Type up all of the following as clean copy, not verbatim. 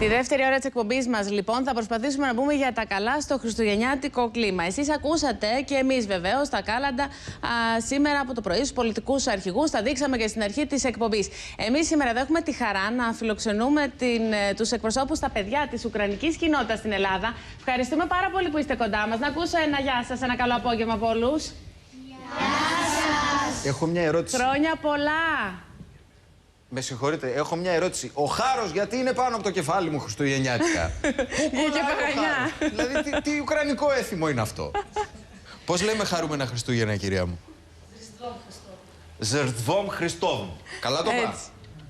Στη δεύτερη ώρα της εκπομπής μας, λοιπόν, θα προσπαθήσουμε να πούμε για τα καλά στο χριστουγεννιάτικο κλίμα. Εσείς ακούσατε και εμείς βεβαίως τα κάλαντα σήμερα από το πρωί στους πολιτικούς αρχηγούς. Τα δείξαμε και στην αρχή της εκπομπής. Εμείς σήμερα εδώ έχουμε τη χαρά να φιλοξενούμε τους εκπροσώπους, τα παιδιά της ουκρανικής κοινότητας στην Ελλάδα. Ευχαριστούμε πάρα πολύ που είστε κοντά μας. Να ακούσω ένα γεια σας, ένα καλό απόγευμα από όλους. Γεια σας. Έχω μια ερώτηση. Χρόνια πολλά. Με συγχωρείτε, έχω μια ερώτηση. Ο χάρος γιατί είναι πάνω από το κεφάλι μου χριστουγεννιάτικα? Πού κολλάει ο χάρος? Δηλαδή, τι ουκρανικό έθιμο είναι αυτό? Πώς λέμε χαρούμενα Χριστούγεννα, κυρία μου? Ζερτβόμ Χριστόβμ. Καλά το είπα?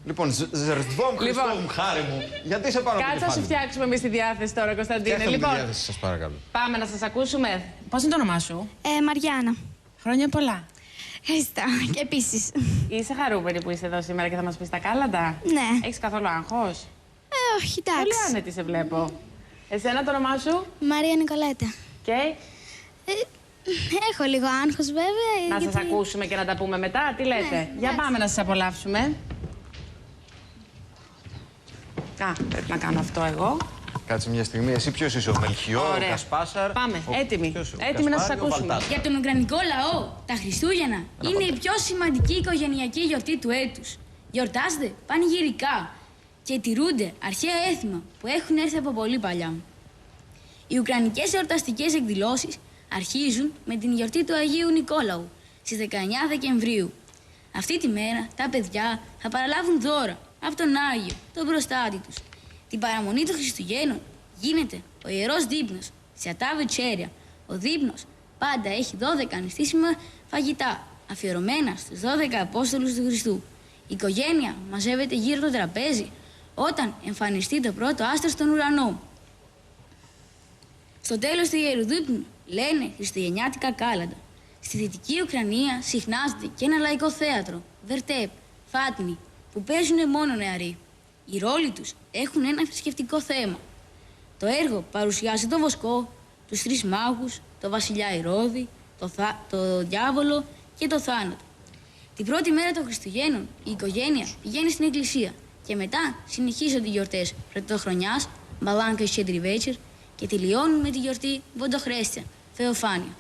Λοιπόν, Ζερτβόμ Χριστόβμ, χάρη μου. Γιατί είσαι πάνω από το κεφάλι μου? Κάτσε να σου φτιάξουμε εμείς τη διάθεση τώρα, Κωνσταντίνε. Λοιπόν, τη διάθεση, σας παρακαλώ. Πάμε να σας ακούσουμε. Πώς είναι το όνομά σου? Μαριάννα. Χρόνια πολλά. Ευχαριστώ. Και επίσης. Είσαι χαρούμενη που είσαι εδώ σήμερα και θα μας πεις τα κάλαντα? Ναι. Έχεις καθόλου άγχος? Όχι, εντάξει. Πολύ άνετη σε βλέπω. Εσένα το όνομά σου? Μαρία Νικολέτα. Και? Έχω λίγο άγχος βέβαια. Να σας ακούσουμε και να τα πούμε μετά. Τι λέτε? Ναι, για πάμε να σας απολαύσουμε. Πρέπει να κάνω αυτό εγώ. Κάτσε μια στιγμή. Εσύ ποιος είσαι, ο Μελχιόρ, ο Κασπάσαρ? Πάμε, έτοιμοι. Έτοιμοι να σας ακούσουμε. Για τον Ουκρανικό λαό, τα Χριστούγεννα είναι η πιο σημαντική οικογενειακή γιορτή του έτους. Γιορτάζονται πανηγυρικά και τηρούνται αρχαία έθιμα που έχουν έρθει από πολύ παλιά. Οι ουκρανικές εορταστικές εκδηλώσεις αρχίζουν με την γιορτή του Αγίου Νικόλαου στις 19 Δεκεμβρίου. Αυτή τη μέρα τα παιδιά θα παραλάβουν δώρα από τον Άγιο, τον προστάτη τους. Την παραμονή των Χριστουγέννων γίνεται ο Ιερός Δείπνος σε ατά βετσέρια. Ο δείπνος πάντα έχει 12 αναισθήσιμα φαγητά, αφιερωμένα στους 12 Απόστολους του Χριστού. Η οικογένεια μαζεύεται γύρω το τραπέζι όταν εμφανιστεί το πρώτο άστρο στον ουρανό. Στο τέλος του Ιερού Δείπνου λένε χριστουγεννιάτικα κάλαντα. Στη Δυτική Ουκρανία συχνάζεται και ένα λαϊκό θέατρο, Βερτέπ, Φάτνη, που παίζουν μόνο νεαροί. Οι ρόλοι τους έχουν ένα θρησκευτικό θέμα. Το έργο παρουσιάζει τον Βοσκό, τους τρεις μάγους, το βασιλιά Ηρώδη, το διάβολο και το θάνατο. Την πρώτη μέρα των Χριστουγέννων η οικογένεια πηγαίνει στην εκκλησία και μετά συνεχίζονται οι γιορτές Πρωτοχρονιάς, Μπαλάνκα και Σέντριβέτσερ και τελειώνουν με τη γιορτή Βοντοχρέστια, Θεοφάνεια.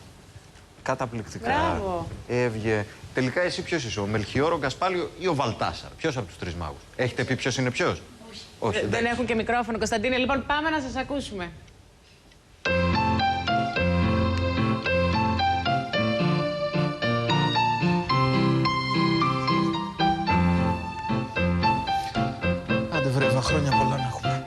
Καταπληκτικά. Μπράβο. Έβγε. Τελικά εσύ ποιος είσαι, ο Μελχιόρ, ο Γκασπάλιο ή ο Βαλτάσαρ? Ποιος από τους τρεις μάγους? Έχετε πει ποιος είναι ποιος? Όχι. Δεν έχουν και μικρόφωνο, Κωνσταντίνε. Λοιπόν, πάμε να σας ακούσουμε. Άντε βρε, χρόνια πολλά να έχουμε.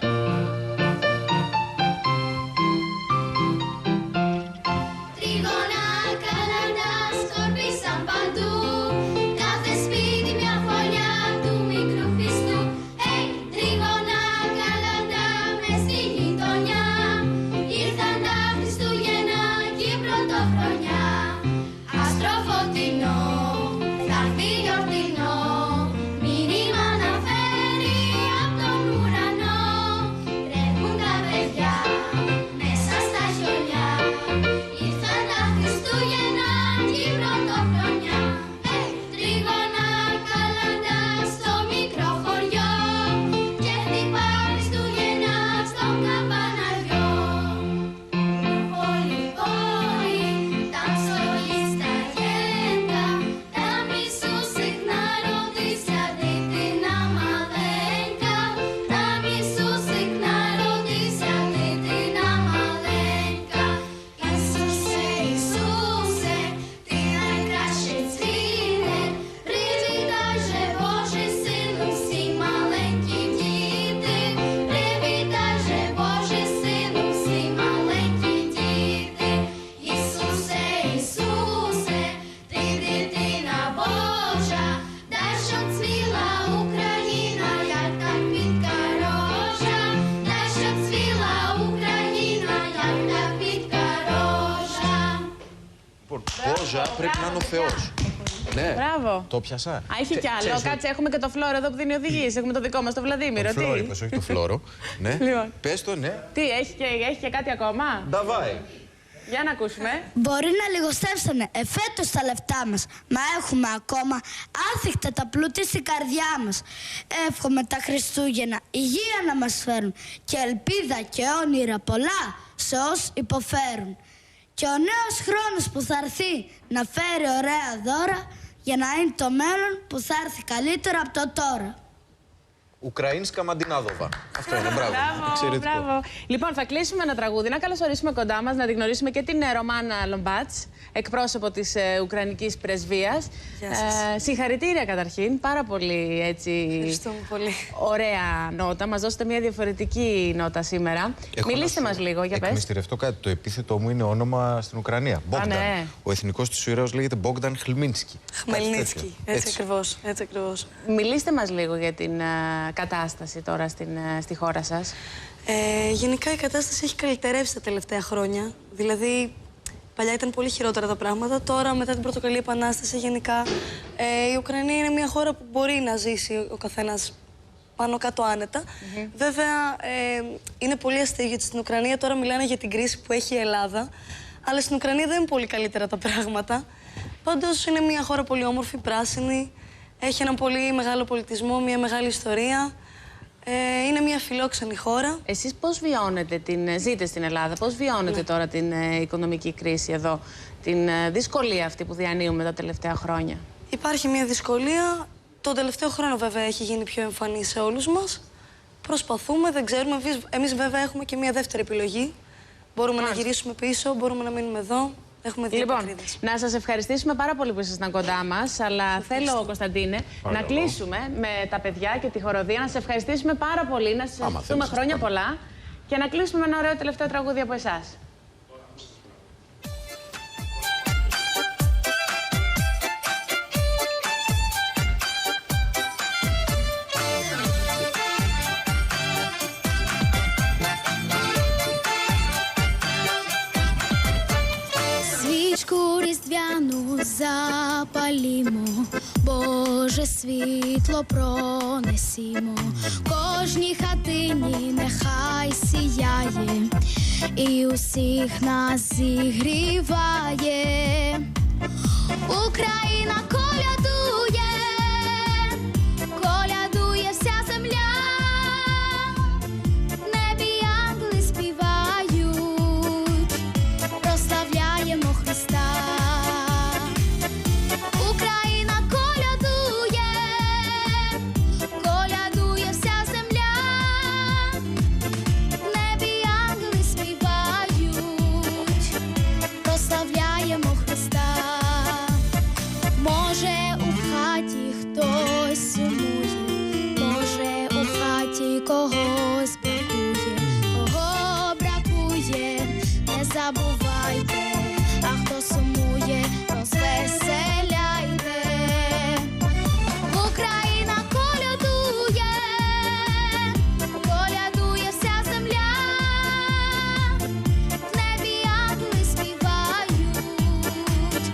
Μπόζα πρέπει να είναι ο Θεός. Ναι. Μπράβο. Το πιάσα. Έχει κι άλλο. Κάτσε, έχουμε και το Φλόρο εδώ που δίνει οδηγίες. Έχουμε το δικό μας, το Βλαδίμηρο. Το Φλόρο είπες, όχι το Φλόρο. Ναι. Λοιπόν. Πες το, ναι. Τι, έχει και κάτι ακόμα? Νταβάι. Για να ακούσουμε. Μπορεί να λιγοστεύσανε εφέτος τα λεφτά μας, μα έχουμε ακόμα άθικτα τα πλούτη στην καρδιά μας. Εύχομαι τα Χριστούγεννα υγεία να μας φέρουν και ελπίδα και όνειρα πολλά σε όσους υποφέρουν. Και ο νέος χρόνος που θα έρθει να φέρει ωραία δώρα για να είναι το μέλλον που θα έρθει καλύτερα από το τώρα. Ουκραΐνσκα Μαντινάδοβα. Αυτό είναι, μπράβο. Εξαιρετικό. Μπράβο. Λοιπόν, θα κλείσουμε ένα τραγούδι, να καλωσορίσουμε κοντά μας, να την γνωρίσουμε και την Ρωμάνα Λομπάτς, εκπρόσωπο της Ουκρανικής Πρεσβείας. Γεια σας. Συγχαρητήρια καταρχήν, πάρα πολύ έτσι. Ευχαριστούμε πολύ. Ωραία νότα. Μας δώσετε μια διαφορετική νότα σήμερα. Μιλήστε μας λίγο, για πες. Εκμυστηρευτώ κάτι. Το επίθετό μου είναι όνομα στην Ουκρανία. Μπόγταν. Ναι. Ο εθνικός του ήρωας λέγεται Μπόγταν Χμελνίτσκι. Χμελνίτσκι. Έτσι ακριβώς. Μιλήστε μας λίγο για την κατάσταση τώρα στη χώρα σας. Γενικά η κατάσταση έχει καλυτερεύσει τα τελευταία χρόνια. Δηλαδή, παλιά ήταν πολύ χειρότερα τα πράγματα. Τώρα, μετά την Πρωτοκαλή Επανάσταση, γενικά η Ουκρανία είναι μια χώρα που μπορεί να ζήσει ο καθένας πάνω κάτω άνετα. Βέβαια, είναι πολύ αστείο γιατί στην Ουκρανία τώρα μιλάνε για την κρίση που έχει η Ελλάδα. Αλλά στην Ουκρανία δεν είναι πολύ καλύτερα τα πράγματα. Πάντως, είναι μια χώρα πολύ όμορφη, πράσινη. Έχει έναν πολύ μεγάλο πολιτισμό, μια μεγάλη ιστορία. Είναι μια φιλόξενη χώρα. Εσείς πώς βιώνετε, ζείτε στην Ελλάδα, πώς βιώνετε τώρα την οικονομική κρίση εδώ, την δυσκολία αυτή που διανύουμε τα τελευταία χρόνια? Υπάρχει μια δυσκολία. Τον τελευταίο χρόνο βέβαια έχει γίνει πιο εμφανή σε όλους μας. Προσπαθούμε, δεν ξέρουμε. Εμείς βέβαια έχουμε και μια δεύτερη επιλογή. Μπορούμε να γυρίσουμε πίσω, μπορούμε να μείνουμε εδώ. Έχουμε δύο πατρίδες. Να σας ευχαριστήσουμε πάρα πολύ που ήσασταν κοντά μας, αλλά θέλω, Κωνσταντίνε, να κλείσουμε με τα παιδιά και τη χοροδία. Να σας ευχαριστήσουμε πάρα πολύ, να σας ευχηθούμε χρόνια πολλά και να κλείσουμε με ένα ωραίο τελευταίο τραγούδι από εσάς. Свічку різдвяну запалімо, Боже світло пронесімо, кожній хатині нехай сіяє і усіх нас зігріває. Україна колядує, колядує вся земля, в небі ангели співають, прославляємо Христа. Україна колядує, колядує вся земля, в небі ангели співають, прославляємо Христа. Може, у хаті хтось сумує, може, у хаті когось бракує, кого бракує, не забувайте, а хто сумує, розвеселяйте. Україна колядує, колядує вся земля, в небі ангели співають,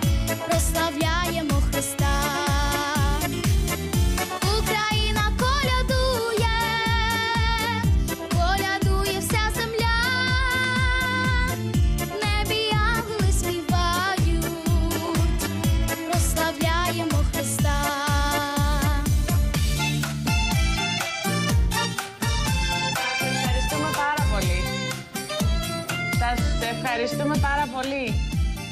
прославляємо Христа. Україна колядує, колядує вся земля, в небі ангели співають, прославляємо Христа. Ευχαριστούμε πάρα πολύ. Σας ευχαριστούμε πάρα πολύ.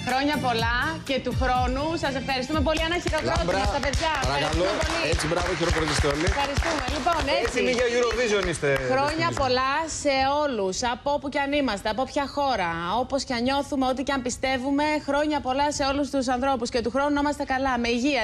Χρόνια πολλά και του χρόνου. Σας ευχαριστούμε πολύ. Ένα χειροκρότημα στα παιδιά. Παρακαλώ. Έτσι, μπράβο, χειροκροτήστε όλοι. Ευχαριστούμε. Λοιπόν, Έτσι είναι για Eurovision είστε. Χρόνια πολλά σε όλους, από όπου και αν είμαστε, από ποια χώρα, όπως και αν νιώθουμε, ό,τι και αν πιστεύουμε. Χρόνια πολλά σε όλους τους ανθρώπους και του χρόνου να είμαστε καλά, με υγεία.